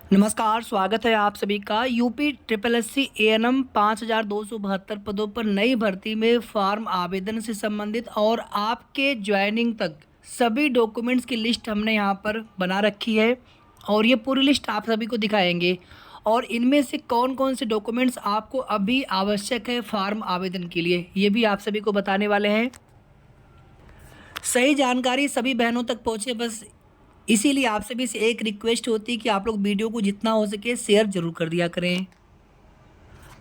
नमस्कार, स्वागत है आप सभी का। UP triple S C ANM 5272 पदों पर नई भर्ती में फॉर्म आवेदन से संबंधित और आपके ज्वाइनिंग तक सभी डॉक्यूमेंट्स की लिस्ट हमने यहाँ पर बना रखी है और ये पूरी लिस्ट आप सभी को दिखाएंगे। और इनमें से कौन कौन से डॉक्यूमेंट्स आपको अभी आवश्यक है फॉर्म आवेदन के लिए, ये भी आप सभी को बताने वाले हैं। सही जानकारी सभी बहनों तक पहुँचे, बस इसीलिए आप सभी से एक रिक्वेस्ट होती है कि आप लोग वीडियो को जितना हो सके शेयर जरूर कर दिया करें।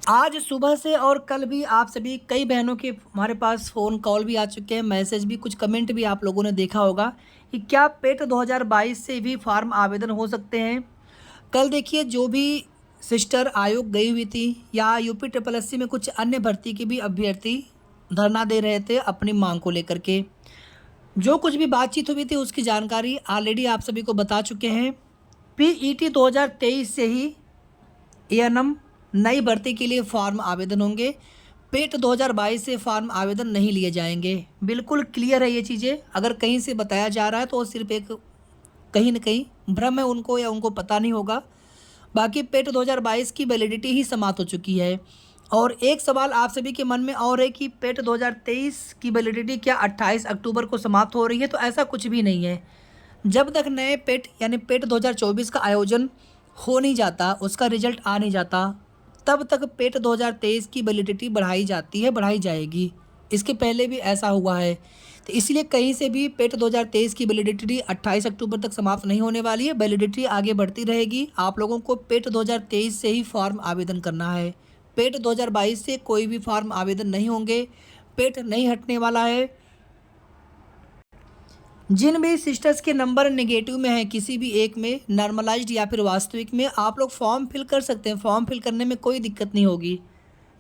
आज सुबह से और कल भी आप सभी कई बहनों के हमारे पास फ़ोन कॉल भी आ चुके हैं, मैसेज भी, कुछ कमेंट भी आप लोगों ने देखा होगा कि क्या पेट 2022 से भी फॉर्म आवेदन हो सकते हैं। कल देखिए, जो भी सिस्टर आयोग गई हुई थी या यूपी ट्रिपल एस सी में कुछ अन्य भर्ती के भी अभ्यर्थी धरना दे रहे थे अपनी मांग को लेकर के, जो कुछ भी बातचीत हुई थी उसकी जानकारी ऑलरेडी आप सभी को बता चुके हैं। पीईटी 2023 से ही एएनएम नई भर्ती के लिए फॉर्म आवेदन होंगे। पेट 2022 से फॉर्म आवेदन नहीं लिए जाएंगे। बिल्कुल क्लियर है ये चीज़ें। अगर कहीं से बताया जा रहा है तो वो सिर्फ एक कहीं ना कहीं भ्रम है उनको, या उनको पता नहीं होगा। बाकी पेट 2022 की वैलिडिटी ही समाप्त हो चुकी है। और एक सवाल आप सभी के मन में और है कि पेट 2023 की वैलिडिटी क्या 28 अक्टूबर को समाप्त हो रही है? तो ऐसा कुछ भी नहीं है। जब तक नए पेट यानी पेट 2024 का आयोजन हो नहीं जाता, उसका रिजल्ट आ नहीं जाता, तब तक पेट 2023 की वैलिडिटी बढ़ाई जाती है, बढ़ाई जाएगी। इसके पहले भी ऐसा हुआ है। तो इसलिए कहीं से भी पेट 2023 की वैलिडिटी 28 अक्टूबर तक समाप्त नहीं होने वाली है। वैलिडिटी आगे बढ़ती रहेगी। आप लोगों को पेट 2023 से ही फॉर्म आवेदन करना है। पेट 2022 से कोई भी फॉर्म आवेदन नहीं होंगे। पेट नहीं हटने वाला है। जिन भी सिस्टर्स के नंबर नेगेटिव में है, किसी भी एक में, नॉर्मलाइज्ड या फिर वास्तविक में, आप लोग फॉर्म फिल कर सकते हैं। फॉर्म फिल करने में कोई दिक्कत नहीं होगी।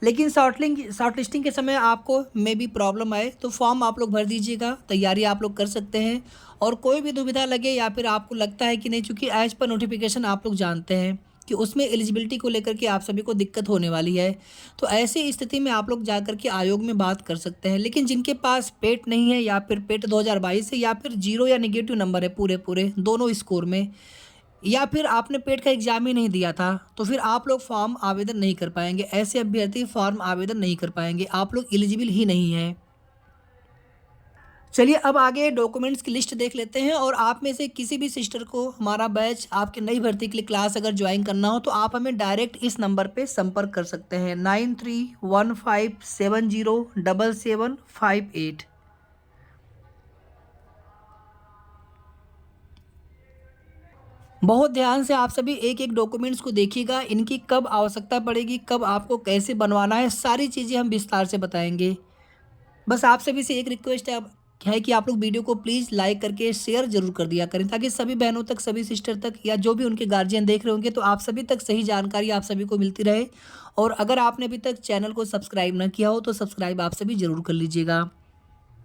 लेकिन शॉर्टलिस्टिंग के समय आपको मे भी प्रॉब्लम आए तो फॉर्म आप लोग भर दीजिएगा। तैयारी आप लोग कर सकते हैं। और कोई भी दुविधा लगे या फिर आपको लगता है कि नहीं, चूँकि एज पर नोटिफिकेशन आप लोग जानते हैं कि उसमें एलिजिबिलिटी को लेकर के आप सभी को दिक्कत होने वाली है, तो ऐसी स्थिति में आप लोग जा कर के आयोग में बात कर सकते हैं। लेकिन जिनके पास पेट नहीं है या फिर पेट 2022 है या फिर जीरो या निगेटिव नंबर है पूरे पूरे दोनों स्कोर में, या फिर आपने पेट का एग्जाम ही नहीं दिया था, तो फिर आप लोग फॉर्म आवेदन नहीं कर पाएंगे। ऐसे अभ्यर्थी फॉर्म आवेदन नहीं कर पाएंगे। आप लोग एलिजिबल ही नहीं हैं। चलिए अब आगे डॉक्यूमेंट्स की लिस्ट देख लेते हैं। और आप में से किसी भी सिस्टर को हमारा बैच, आपके नई भर्ती के लिए क्लास अगर ज्वाइन करना हो तो आप हमें डायरेक्ट इस नंबर पे संपर्क कर सकते हैं, 9315707758। बहुत ध्यान से आप सभी एक एक डॉक्यूमेंट्स को देखिएगा। इनकी कब आवश्यकता पड़ेगी, कब आपको कैसे बनवाना है, सारी चीज़ें हम विस्तार से बताएंगे। बस आप सभी से एक रिक्वेस्ट है कि आप लोग वीडियो को प्लीज़ लाइक करके शेयर जरूर कर दिया करें, ताकि सभी बहनों तक, सभी सिस्टर तक, या जो भी उनके गार्जियन देख रहे होंगे, तो आप सभी तक सही जानकारी आप सभी को मिलती रहे। और अगर आपने अभी तक चैनल को सब्सक्राइब ना किया हो तो सब्सक्राइब आप सभी ज़रूर कर लीजिएगा।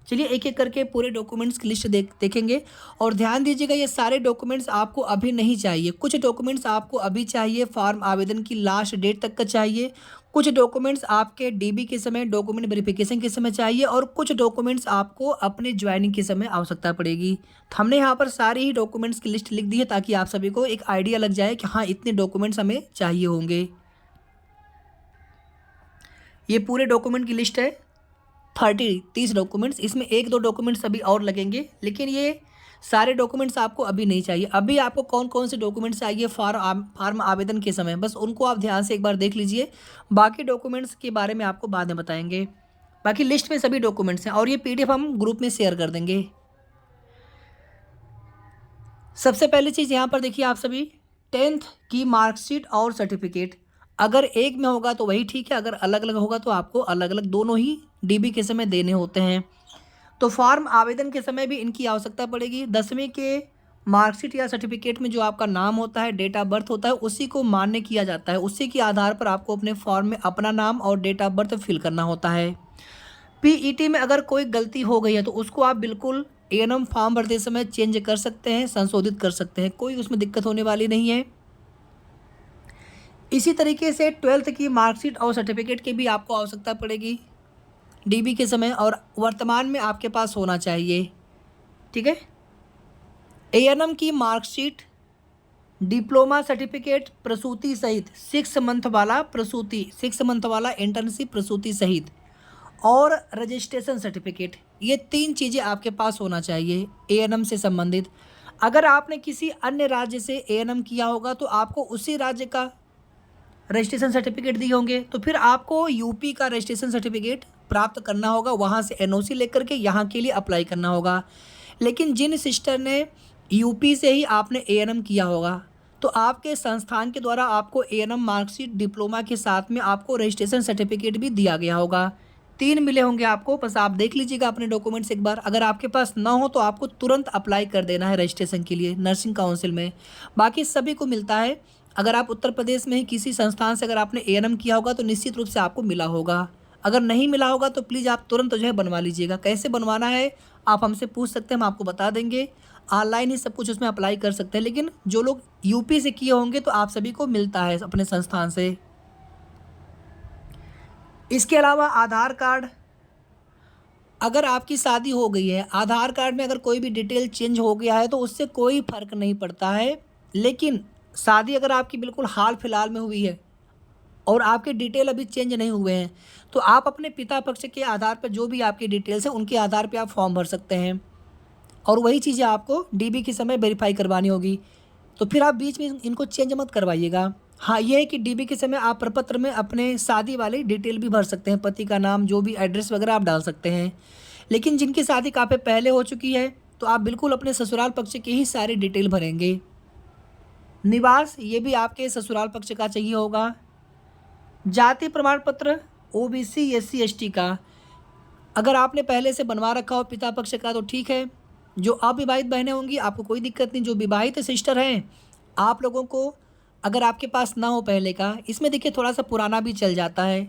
चलिए एक एक करके पूरे डॉक्यूमेंट्स की लिस्ट देखेंगे। और ध्यान दीजिएगा, ये सारे डॉक्यूमेंट्स आपको अभी नहीं चाहिए। कुछ डॉक्यूमेंट्स आपको अभी चाहिए, फॉर्म आवेदन की लास्ट डेट तक का चाहिए। कुछ डॉक्यूमेंट्स आपके डीबी के समय, डॉक्यूमेंट वेरिफिकेशन के समय चाहिए। और कुछ डॉक्यूमेंट्स आपको अपने ज्वाइनिंग के समय आवश्यकता पड़ेगी। तो हमने यहाँ पर सारी ही डॉक्यूमेंट्स की लिस्ट लिख दी है, ताकि आप सभी को एक आइडिया लग जाए कि हाँ, इतने डॉक्यूमेंट्स हमें चाहिए होंगे। ये पूरे डॉक्यूमेंट की लिस्ट है, 30 डॉक्यूमेंट्स। इसमें एक दो डॉक्यूमेंट्स अभी और लगेंगे, लेकिन ये सारे डॉक्यूमेंट्स आपको अभी नहीं चाहिए। अभी आपको कौन कौन से डॉक्यूमेंट्स चाहिए फॉर्म आवेदन के समय, बस उनको आप ध्यान से एक बार देख लीजिए। बाकी डॉक्यूमेंट्स के बारे में आपको बाद में बताएंगे। बाकी लिस्ट में सभी डॉक्यूमेंट्स हैं और ये पीडीएफ हम ग्रुप में शेयर कर देंगे। सबसे पहली चीज़ यहाँ पर देखिए आप सभी, 10th की मार्कशीट और सर्टिफिकेट। अगर एक में होगा तो वही ठीक है, अगर अलग अलग होगा तो आपको अलग अलग दोनों ही डीबी के समय देने होते हैं। तो फॉर्म आवेदन के समय भी इनकी आवश्यकता पड़ेगी। 10वीं के मार्कशीट या सर्टिफिकेट में जो आपका नाम होता है, डेट ऑफ बर्थ होता है, उसी को मान्य किया जाता है। उसी के आधार पर आपको अपने फॉर्म में अपना नाम और डेट ऑफ बर्थ फिल करना होता है। पीईटी में अगर कोई गलती हो गई है तो उसको आप बिल्कुल एएनएम फॉर्म भरते समय चेंज कर सकते हैं, संशोधित कर सकते हैं, कोई उसमें दिक्कत होने वाली नहीं है। इसी तरीके से 12th की मार्कशीट और सर्टिफिकेट की भी आपको आवश्यकता पड़ेगी डीबी के समय, और वर्तमान में आपके पास होना चाहिए। ठीक है। एएनएम की मार्कशीट डिप्लोमा सर्टिफिकेट प्रसूति सहित 6 मंथ वाला प्रसूति 6 मंथ वाला इंटर्नशिप प्रसूति सहित, और रजिस्ट्रेशन सर्टिफिकेट, ये 3 चीज़ें आपके पास होना चाहिए एएनएम से संबंधित। अगर आपने किसी अन्य राज्य से एएनएम किया होगा तो आपको उसी राज्य का रजिस्ट्रेशन सर्टिफिकेट दिए होंगे, तो फिर आपको यूपी का रजिस्ट्रेशन सर्टिफिकेट प्राप्त करना होगा, वहाँ से एनओसी लेकर के यहाँ के लिए अप्लाई करना होगा। लेकिन जिन सिस्टर ने यूपी से ही आपने एएनएम किया होगा तो आपके संस्थान के द्वारा आपको एएनएम मार्कशीट डिप्लोमा के साथ में आपको रजिस्ट्रेशन सर्टिफिकेट भी दिया गया होगा। 3 मिले होंगे आपको, बस आप देख लीजिएगा अपने डॉक्यूमेंट्स एक बार। अगर आपके पास ना हो तो आपको तुरंत अप्लाई कर देना है रजिस्ट्रेशन के लिए नर्सिंग काउंसिल में। बाकी सभी को मिलता है। अगर आप उत्तर प्रदेश में ही किसी संस्थान से अगर आपने एएनएम किया होगा तो निश्चित रूप से आपको मिला होगा। अगर नहीं मिला होगा तो प्लीज़ आप तुरंत जो है बनवा लीजिएगा। कैसे बनवाना है आप हमसे पूछ सकते हैं, हम आपको बता देंगे। ऑनलाइन ही सब कुछ उसमें अप्लाई कर सकते हैं, लेकिन जो लोग यूपी से किए होंगे तो आप सभी को मिलता है अपने संस्थान से। इसके अलावा आधार कार्ड, अगर आपकी शादी हो गई है, आधार कार्ड में अगर कोई भी डिटेल चेंज हो गया है तो उससे कोई फ़र्क नहीं पड़ता है। लेकिन शादी अगर आपकी बिल्कुल हाल फिलहाल में हुई है और आपके डिटेल अभी चेंज नहीं हुए हैं तो आप अपने पिता पक्ष के आधार पर जो भी आपकी डिटेल्स हैं उनके आधार पर आप फॉर्म भर सकते हैं, और वही चीज़ें आपको डीबी के समय वेरीफाई करवानी होगी। तो फिर आप बीच में इनको चेंज मत करवाइएगा। हाँ, ये है कि डीबी के समय आप प्रपत्र में अपने शादी वाली डिटेल भी भर सकते हैं, पति का नाम, जो भी एड्रेस वगैरह आप डाल सकते हैं। लेकिन जिनकी शादी काफ़ी पहले हो चुकी है तो आप बिल्कुल अपने ससुराल पक्ष की ही सारी डिटेल भरेंगे। निवास, ये भी आपके ससुराल पक्ष का चाहिए होगा। जाति प्रमाण पत्र ओबीसी एससी एसटी का अगर आपने पहले से बनवा रखा हो पिता पक्ष का तो ठीक है। जो अविवाहित बहनें होंगी आपको कोई दिक्कत नहीं। जो विवाहित सिस्टर हैं आप लोगों को अगर आपके पास ना हो पहले का, इसमें देखिए थोड़ा सा पुराना भी चल जाता है।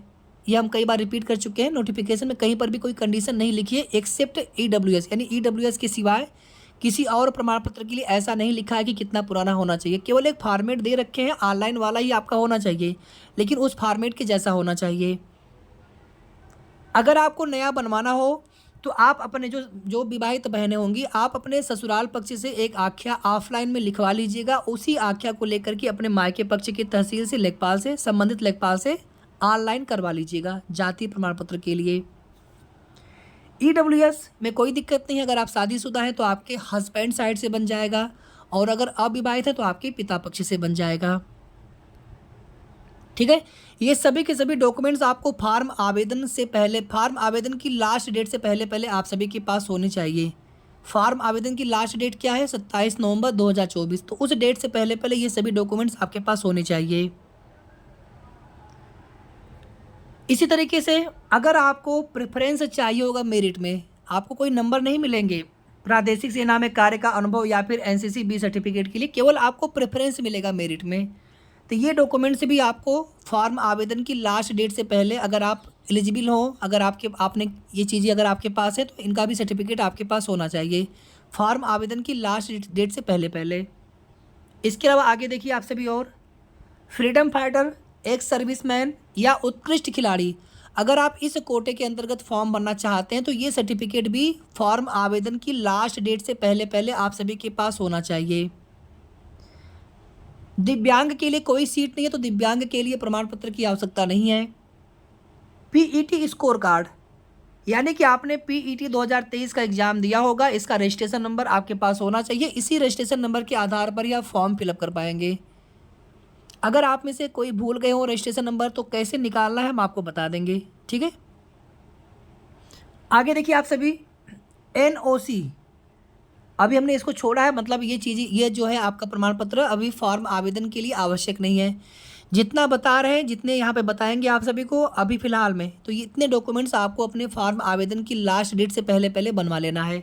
ये हम कई बार रिपीट कर चुके हैं। नोटिफिकेशन में कहीं पर भी कोई कंडीशन नहीं लिखी है एक्सेप्ट ईडब्ल्यूएस, यानी ईडब्ल्यूएस के सिवाय किसी और प्रमाण पत्र के लिए ऐसा नहीं लिखा है कि कितना पुराना होना चाहिए। केवल एक फॉर्मेट दे रखे हैं, ऑनलाइन वाला ही आपका होना चाहिए, लेकिन उस फॉर्मेट के जैसा होना चाहिए। अगर आपको नया बनवाना हो तो आप अपने जो विवाहित बहनें होंगी आप अपने ससुराल पक्ष से एक आख्या ऑफलाइन में लिखवा लीजिएगा। उसी आख्या को लेकर के अपने मायके पक्ष की तहसील से, लेखपाल से, संबंधित लेखपाल से ऑनलाइन करवा लीजिएगा जाति प्रमाण पत्र के लिए। ईडब्ल्यूएस में कोई दिक्कत नहीं है। अगर आप शादीशुदा हैं तो आपके हस्बैंड साइड से बन जाएगा, और अगर अविवाहित है तो आपके पिता पक्ष से बन जाएगा। ठीक है, ये सभी के सभी डॉक्यूमेंट्स आपको फॉर्म आवेदन से पहले, फॉर्म आवेदन की लास्ट डेट से पहले पहले आप सभी के पास होने चाहिए। फॉर्म आवेदन की लास्ट डेट क्या है? 27 नवंबर 2024। तो उस डेट से पहले पहले ये सभी डॉक्यूमेंट्स आपके पास होने चाहिए। इसी तरीके से अगर आपको प्रेफरेंस चाहिए होगा मेरिट में, आपको कोई नंबर नहीं मिलेंगे प्रादेशिक सेना में कार्य का अनुभव या फिर एनसीसी बी सर्टिफिकेट के लिए, केवल आपको प्रेफरेंस मिलेगा मेरिट में। तो ये डॉक्यूमेंट्स भी आपको फॉर्म आवेदन की लास्ट डेट से पहले, अगर आप एलिजिबल हो, अगर आपने ये चीज़ें अगर आपके पास है तो इनका भी सर्टिफिकेट आपके पास होना चाहिए फॉर्म आवेदन की लास्ट डेट से पहले पहले। इसके अलावा आगे देखिए आप सभी, और फ्रीडम फाइटर, एक्स सर्विसमैन या उत्कृष्ट खिलाड़ी, अगर आप इस कोटे के अंतर्गत फॉर्म भरना चाहते हैं तो ये सर्टिफिकेट भी फॉर्म आवेदन की लास्ट डेट से पहले पहले आप सभी के पास होना चाहिए। दिव्यांग के लिए कोई सीट नहीं है तो दिव्यांग के लिए प्रमाण पत्र की आवश्यकता नहीं है। पीईटी स्कोर कार्ड, यानी कि आपने पीईटी 2023 का एग्जाम दिया होगा, इसका रजिस्ट्रेशन नंबर आपके पास होना चाहिए। इसी रजिस्ट्रेशन नंबर के आधार पर ही आप फॉर्म फिलअप कर पाएंगे। अगर आप में से कोई भूल गए हो रजिस्ट्रेशन नंबर तो कैसे निकालना है हम आपको बता देंगे। ठीक है, आगे देखिए आप सभी, एनओसी, अभी हमने इसको छोड़ा है, मतलब ये चीज़, ये जो है आपका प्रमाण पत्र अभी फॉर्म आवेदन के लिए आवश्यक नहीं है। जितना बता रहे हैं, जितने यहाँ पे बताएंगे आप सभी को अभी फ़िलहाल में, तो ये इतने डॉक्यूमेंट्स आपको अपने फॉर्म आवेदन की लास्ट डेट से पहले पहले बनवा लेना है।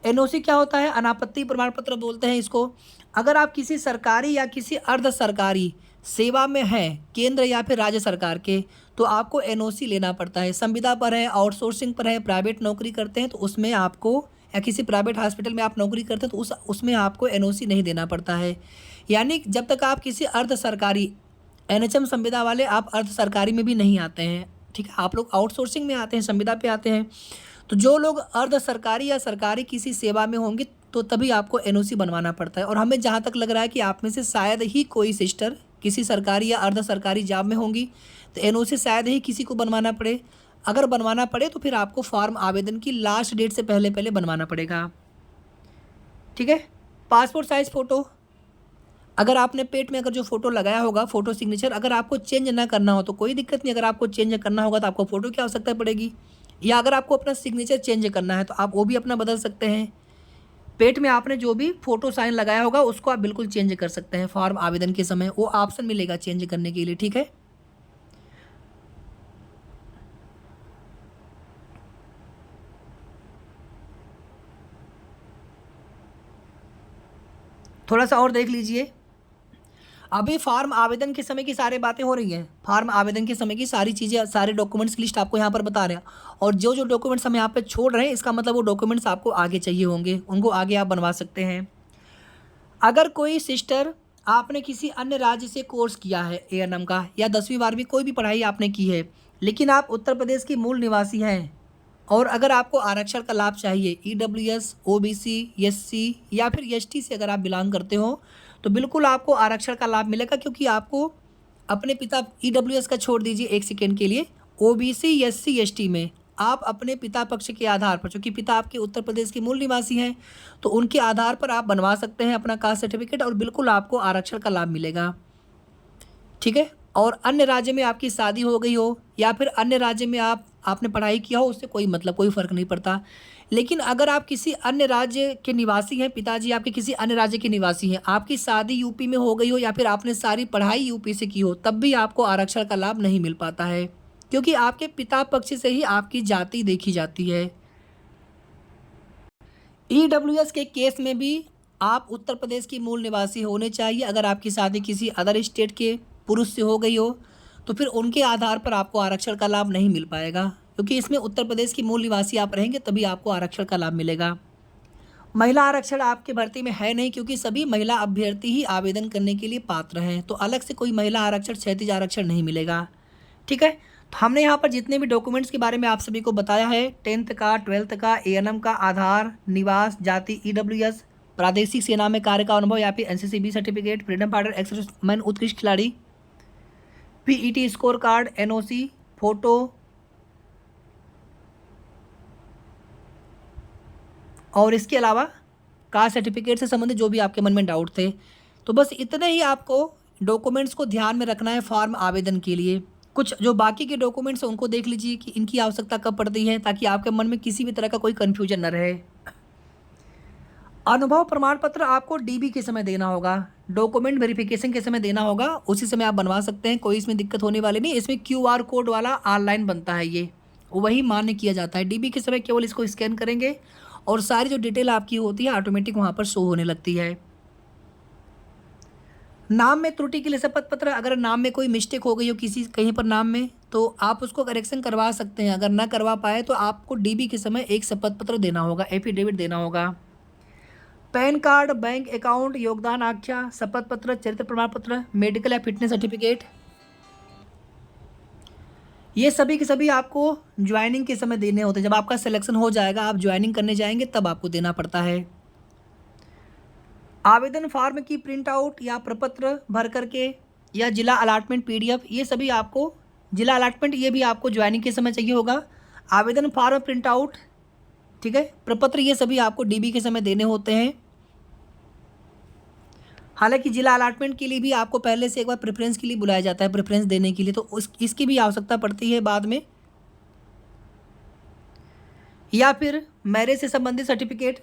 एनओसी क्या होता है? अनापत्ति प्रमाण पत्र बोलते हैं इसको। अगर आप किसी सरकारी या किसी अर्ध सरकारी सेवा में हैं, केंद्र या फिर राज्य सरकार के, तो आपको एनओसी लेना पड़ता है। संविदा पर है, आउटसोर्सिंग पर है, प्राइवेट नौकरी करते हैं तो उसमें आपको, या किसी प्राइवेट हॉस्पिटल में आप नौकरी करते हैं तो उसमें आपको एनओसी नहीं देना पड़ता है। यानी जब तक आप किसी अर्ध सरकारी, एनएचएम संविदा वाले आप अर्ध सरकारी में भी नहीं आते हैं। ठीक है, आप लोग आउटसोर्सिंग में आते हैं, संविदा पे आते हैं। तो जो लोग अर्ध सरकारी या सरकारी किसी सेवा में होंगे तो तभी आपको एनओसी बनवाना पड़ता है। और हमें जहाँ तक लग रहा है कि आप में से शायद ही कोई सिस्टर किसी सरकारी या अर्ध सरकारी जॉब में होंगी, तो एनओसी शायद ही किसी को बनवाना पड़े। अगर बनवाना पड़े तो फिर आपको फॉर्म आवेदन की लास्ट डेट से पहले पहले बनवाना पड़ेगा। ठीक है। पासपोर्ट साइज़ फ़ोटो, अगर आपने पेट में अगर जो फ़ोटो लगाया होगा फ़ोटो सिग्नेचर, अगर आपको चेंज ना करना हो तो कोई दिक्कत नहीं। अगर आपको चेंज करना होगा तो आपको फ़ोटो की आवश्यकता पड़ेगी, या अगर आपको अपना सिग्नेचर चेंज करना है तो आप वो भी अपना बदल सकते हैं। पेट में आपने जो भी फ़ोटो साइन लगाया होगा उसको आप बिल्कुल चेंज कर सकते हैं फॉर्म आवेदन के समय, वो ऑप्शन मिलेगा चेंज करने के लिए। ठीक है। थोड़ा सा और देख लीजिए। अभी फॉर्म आवेदन के समय की सारी बातें हो रही हैं। फॉर्म आवेदन के समय की सारी चीज़ें, सारे डॉक्यूमेंट्स की लिस्ट आपको यहाँ पर बता रहे हैं। और जो जो डॉक्यूमेंट्स हम यहाँ पे छोड़ रहे हैं, इसका मतलब वो डॉक्यूमेंट्स आपको आगे चाहिए होंगे, उनको आगे आप बनवा सकते हैं। अगर कोई सिस्टर आपने किसी अन्य राज्य से कोर्स किया है एएनएम का, या 10वीं 12वीं कोई भी पढ़ाई आपने की है, लेकिन आप उत्तर प्रदेश की मूल निवासी हैं, और अगर आपको आरक्षण का लाभ चाहिए, ईडब्ल्यूएस, ओबीसी, एससी या फिर एसटी से अगर आप बिलोंग करते हो, तो बिल्कुल आपको आरक्षण का लाभ मिलेगा। क्योंकि आपको अपने पिता, ईडब्ल्यूएस का छोड़ दीजिए एक सेकेंड के लिए, ओबीसी, एससी, एसटी में आप अपने पिता पक्ष के आधार पर, चूँकि पिता आपके उत्तर प्रदेश के मूल निवासी हैं, तो उनके आधार पर आप बनवा सकते हैं अपना कास्ट सर्टिफिकेट, और बिल्कुल आपको आरक्षण का लाभ मिलेगा। ठीक है। और अन्य राज्य में आपकी शादी हो गई हो, या फिर अन्य राज्य में आपने पढ़ाई किया हो, उससे कोई मतलब, कोई फ़र्क नहीं पड़ता। लेकिन अगर आप किसी अन्य राज्य के निवासी हैं, पिताजी आपके किसी अन्य राज्य के निवासी हैं, आपकी शादी यूपी में हो गई हो, या फिर आपने सारी पढ़ाई यूपी से की हो, तब भी आपको आरक्षण का लाभ नहीं मिल पाता है, क्योंकि आपके पिता पक्ष से ही आपकी जाति देखी जाती है। ईडब्ल्यूएस के केस में भी आप उत्तर प्रदेश की मूल निवासी होने चाहिए। अगर आपकी शादी किसी अदर स्टेट के पुरुष से हो गई हो, तो फिर उनके आधार पर आपको आरक्षण का लाभ नहीं मिल पाएगा, क्योंकि इसमें उत्तर प्रदेश की मूल निवासी आप रहेंगे तभी आपको आरक्षण का लाभ मिलेगा। महिला आरक्षण आपके भर्ती में है नहीं, क्योंकि सभी महिला अभ्यर्थी ही आवेदन करने के लिए पात्र हैं, तो अलग से कोई महिला आरक्षण, क्षैतिज आरक्षण नहीं मिलेगा। ठीक है। तो हमने यहाँ पर जितने भी डॉक्यूमेंट्स के बारे में आप सभी को बताया है, 10th का, 12th का, एएनएम का, आधार, निवास, जाति, ईडब्ल्यूएस, प्रादेशिक सेना में कार्य का अनुभव या फिर NCC certificate, freedom fighter, ex-serviceman, उत्कृष्ट खिलाड़ी, PET score card, NOC, photo, और इसके अलावा कास्ट सर्टिफिकेट से संबंधित जो भी आपके मन में डाउट थे, तो बस इतने ही आपको डॉक्यूमेंट्स को ध्यान में रखना है फॉर्म आवेदन के लिए। कुछ जो बाकी के डॉक्यूमेंट्स हैं उनको देख लीजिए कि इनकी आवश्यकता कब पड़ती है, ताकि आपके मन में किसी भी तरह का कोई कन्फ्यूजन न रहे। अनुभव प्रमाण पत्र आपको डीबी के समय देना होगा, डॉक्यूमेंट वेरिफिकेशन के समय देना होगा, उसी समय आप बनवा सकते हैं, कोई इसमें दिक्कत होने वाली नहीं। इसमें क्यूआर कोड वाला ऑनलाइन बनता है, ये वही मान्य किया जाता है। डीबी के समय केवल इसको स्कैन करेंगे और सारी जो डिटेल आपकी होती है ऑटोमेटिक वहाँ पर शो होने लगती है। नाम में त्रुटि के लिए शपथ पत्र, अगर नाम में कोई मिस्टेक हो गई हो किसी कहीं पर नाम में, तो आप उसको करेक्शन करवा सकते हैं। अगर ना करवा पाए तो आपको डीबी के समय एक शपथ पत्र देना होगा, एफिडेविट देना होगा। पैन कार्ड, बैंक अकाउंट, योगदान आख्या, शपथ पत्र, चरित्र प्रमाण पत्र, मेडिकल या फिटनेस सर्टिफिकेट, ये सभी के सभी आपको ज्वाइनिंग के समय देने होते हैं। जब आपका सिलेक्शन हो जाएगा, आप ज्वाइनिंग करने जाएंगे, तब आपको देना पड़ता है। आवेदन फॉर्म की प्रिंट आउट या प्रपत्र भर करके, या जिला अलॉटमेंट पीडीएफ, ये सभी आपको, जिला अलॉटमेंट ये भी आपको ज्वाइनिंग के समय चाहिए होगा। आवेदन फॉर्म प्रिंट आउट, ठीक है, प्रपत्र, ये सभी आपको डीबी के समय देने होते हैं। हालांकि जिला अलॉटमेंट के लिए भी आपको पहले से एक बार प्रेफरेंस के लिए बुलाया जाता है, प्रेफरेंस देने के लिए, तो इसकी भी आवश्यकता पड़ती है बाद में। या फिर मैरिज से संबंधित सर्टिफिकेट,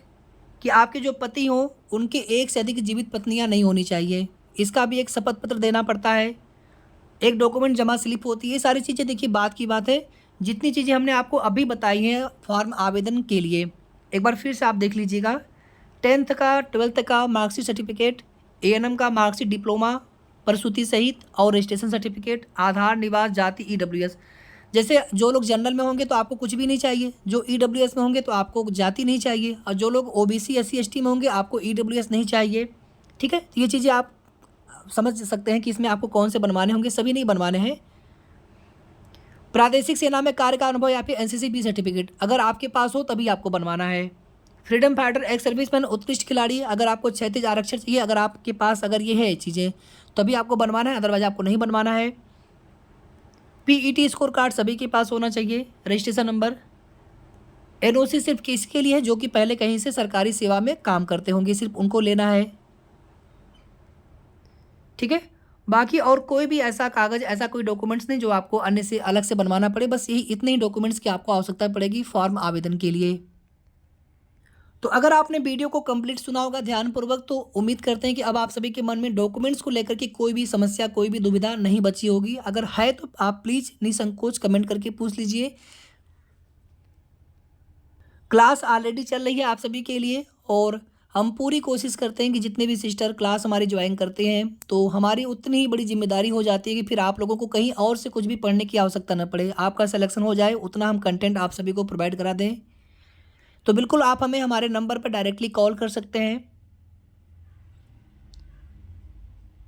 कि आपके जो पति हों उनके एक से अधिक जीवित पत्नियां नहीं होनी चाहिए, इसका भी एक शपथ पत्र देना पड़ता है। एक डॉक्यूमेंट जमा स्लिप होती है। ये सारी चीज़ें देखिए बात की बात है, जितनी चीज़ें हमने आपको अभी बताई हैं फॉर्म आवेदन के लिए, एक बार फिर से आप देख लीजिएगा। 10th का, 12th का मार्कशीट सर्टिफिकेट, एएनएम का मार्कशीट, डिप्लोमा, प्रसूति सहित और रजिस्ट्रेशन सर्टिफिकेट, आधार, निवास, जाति, ईडब्ल्यूएस। जैसे जो लोग जनरल में होंगे तो आपको कुछ भी नहीं चाहिए, जो ईडब्ल्यूएस में होंगे तो आपको जाति नहीं चाहिए, और जो लोग ओबीसी, एससी, एसटी में होंगे आपको ईडब्ल्यूएस नहीं चाहिए। ठीक है, तो ये चीज़ें आप समझ सकते हैं कि इसमें आपको कौन से बनवाने होंगे, सभी नहीं बनवाने हैं। प्रादेशिक सेना में कार्य का अनुभव या फिर एनसीसी सर्टिफिकेट, अगर आपके पास हो तभी आपको बनवाना है। फ्रीडम फाइटर, एक्स सर्विसमैन, उत्कृष्ट खिलाड़ी, अगर आपको क्षैतिज आरक्षण चाहिए, अगर आपके पास अगर ये है चीज़ें तभी आपको बनवाना है, अदरवाइज आपको नहीं बनवाना है। पीईटी स्कोर कार्ड सभी के पास होना चाहिए, रजिस्ट्रेशन नंबर। एनओसी सिर्फ किसके लिए है? जो कि पहले कहीं से सरकारी सेवा में काम करते होंगे, सिर्फ उनको लेना है, ठीक है। बाकी और कोई भी ऐसा कागज़, ऐसा कोई डॉक्यूमेंट्स नहीं जो आपको अन्य से अलग से बनवाना पड़े। बस यही इतने ही डॉक्यूमेंट्स की आपको आवश्यकता पड़ेगी फॉर्म आवेदन के लिए। तो अगर आपने वीडियो को कंप्लीट सुना होगा ध्यानपूर्वक, तो उम्मीद करते हैं कि अब आप सभी के मन में डॉक्यूमेंट्स को लेकर के कोई भी समस्या, कोई भी दुविधा नहीं बची होगी। अगर है तो आप प्लीज़ निसंकोच कमेंट करके पूछ लीजिए। क्लास ऑलरेडी चल रही है आप सभी के लिए, और हम पूरी कोशिश करते हैं कि जितने भी सिस्टर क्लास हमारी ज्वाइन करते हैं तो हमारी उतनी ही बड़ी जिम्मेदारी हो जाती है कि फिर आप लोगों को कहीं और से कुछ भी पढ़ने की आवश्यकता न पड़े, आपका सिलेक्शन हो जाए, उतना हम कंटेंट आप सभी को प्रोवाइड करा दें। तो बिल्कुल आप हमें हमारे नंबर पर डायरेक्टली कॉल कर सकते हैं,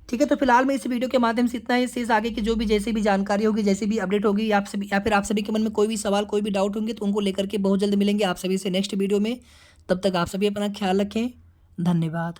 ठीक है। तो फिलहाल मैं इस वीडियो के माध्यम से इतना ही। शेष आगे की जो भी जैसी भी जानकारी होगी, जैसी भी अपडेट होगी, आप सभी या फिर आप सभी के मन में कोई भी सवाल, कोई भी डाउट होंगे तो उनको लेकर के बहुत जल्द मिलेंगे आप सभी से नेक्स्ट वीडियो में। तब तक आप सभी अपना ख्याल रखें। धन्यवाद।